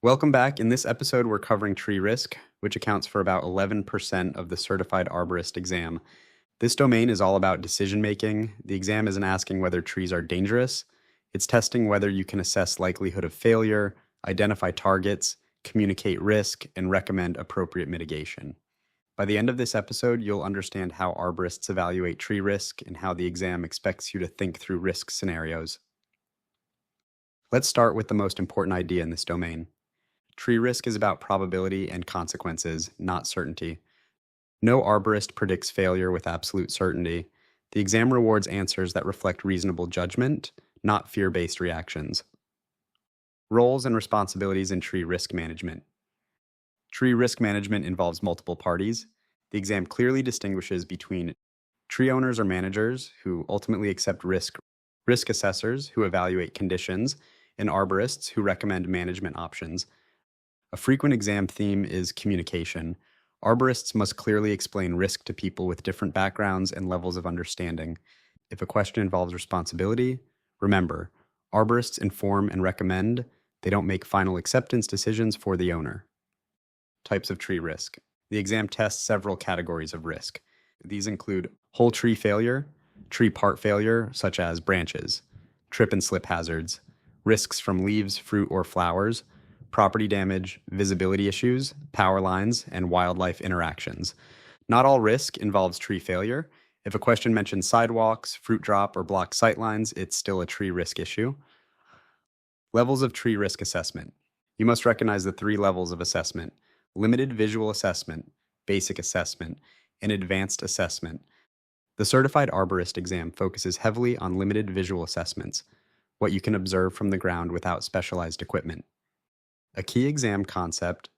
Welcome back. In this episode, we're covering tree risk, which accounts for about 11% of the Certified Arborist exam. This domain is all about decision-making. The exam isn't asking whether trees are dangerous. It's testing whether you can assess likelihood of failure, identify targets, communicate risk, and recommend appropriate mitigation. By the end of this episode, you'll understand how arborists evaluate tree risk and how the exam expects you to think through risk scenarios. Let's start with the most important idea in this domain. Tree risk is about probability and consequences, not certainty. No arborist predicts failure with absolute certainty. The exam rewards answers that reflect reasonable judgment, not fear-based reactions. Roles and responsibilities in tree risk management. Tree risk management involves multiple parties. The exam clearly distinguishes between tree owners or managers who ultimately accept risk assessors who evaluate conditions, and arborists who recommend management options. A frequent exam theme is communication. Arborists must clearly explain risk to people with different backgrounds and levels of understanding. If a question involves responsibility, remember, arborists inform and recommend. They don't make final acceptance decisions for the owner. Types of tree risk. The exam tests several categories of risk. These include whole tree failure, tree part failure, such as branches, trip and slip hazards, risks from leaves, fruit, or flowers, property damage, visibility issues, power lines, and wildlife interactions. Not all risk involves tree failure. If a question mentions sidewalks, fruit drop, or blocked sightlines, it's still a tree risk issue. Levels of tree risk assessment. You must recognize the 3 levels of assessment: limited visual assessment, basic assessment, and advanced assessment. The Certified Arborist exam focuses heavily on limited visual assessments, what you can observe from the ground without specialized equipment. A key exam concept: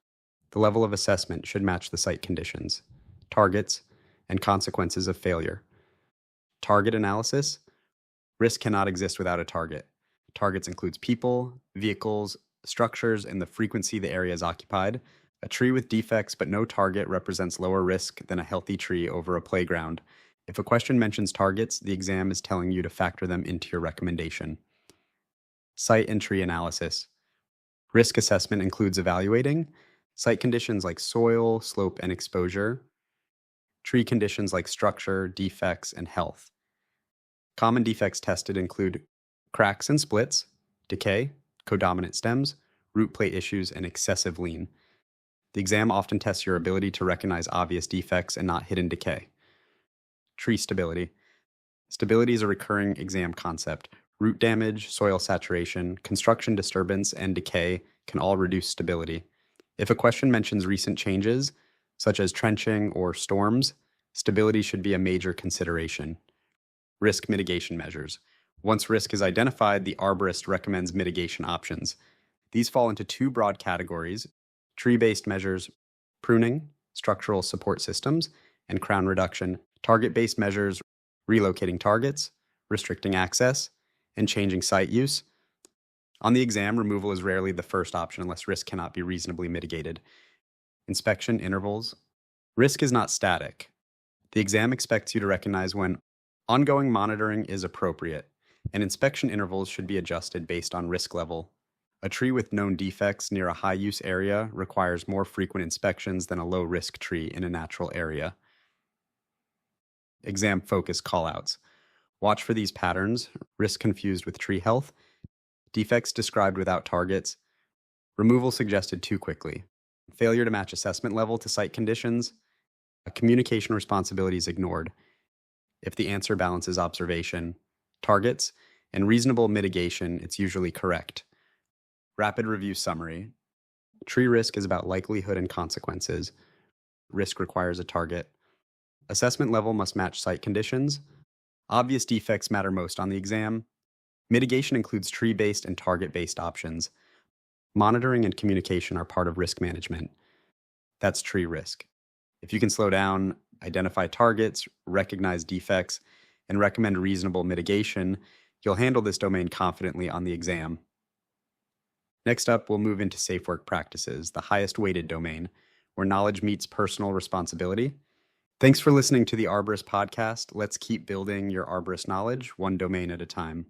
the level of assessment should match the site conditions, targets, and consequences of failure. Target analysis: risk cannot exist without a target. Targets includes people, vehicles, structures, and the frequency the area is occupied. A tree with defects but no target represents lower risk than a healthy tree over a playground. If a question mentions targets, the exam is telling you to factor them into your recommendation. Site and tree analysis. Risk assessment includes evaluating site conditions like soil, slope, and exposure, tree conditions like structure, defects, and health. Common defects tested include cracks and splits, decay, codominant stems, root plate issues, and excessive lean. The exam often tests your ability to recognize obvious defects and not hidden decay. Tree stability. Stability is a recurring exam concept. Root damage, soil saturation, construction disturbance, and decay can all reduce stability. If a question mentions recent changes, such as trenching or storms, stability should be a major consideration. Risk mitigation measures. Once risk is identified, the arborist recommends mitigation options. These fall into 2 broad categories: tree-based measures, pruning, structural support systems, and crown reduction; target-based measures, relocating targets, restricting access, and changing site use. On the exam, removal is rarely the first option unless risk cannot be reasonably mitigated. Inspection intervals. Risk is not static. The exam expects you to recognize when ongoing monitoring is appropriate, and inspection intervals should be adjusted based on risk level. A tree with known defects near a high-use area requires more frequent inspections than a low-risk tree in a natural area. Exam focus callouts. Watch for these patterns: risk confused with tree health, defects described without targets, removal suggested too quickly, failure to match assessment level to site conditions, communication responsibilities ignored. If the answer balances observation, targets, and reasonable mitigation, it's usually correct. Rapid review summary. Tree risk is about likelihood and consequences. Risk requires a target. Assessment level must match site conditions. Obvious defects matter most on the exam. Mitigation includes tree-based and target-based options. Monitoring and communication are part of risk management. That's tree risk. If you can slow down, identify targets, recognize defects, and recommend reasonable mitigation, you'll handle this domain confidently on the exam. Next up, we'll move into safe work practices, the highest weighted domain, where knowledge meets personal responsibility. Thanks for listening to the Arborist-podcast. Let's keep building your arborist knowledge one domain at a time.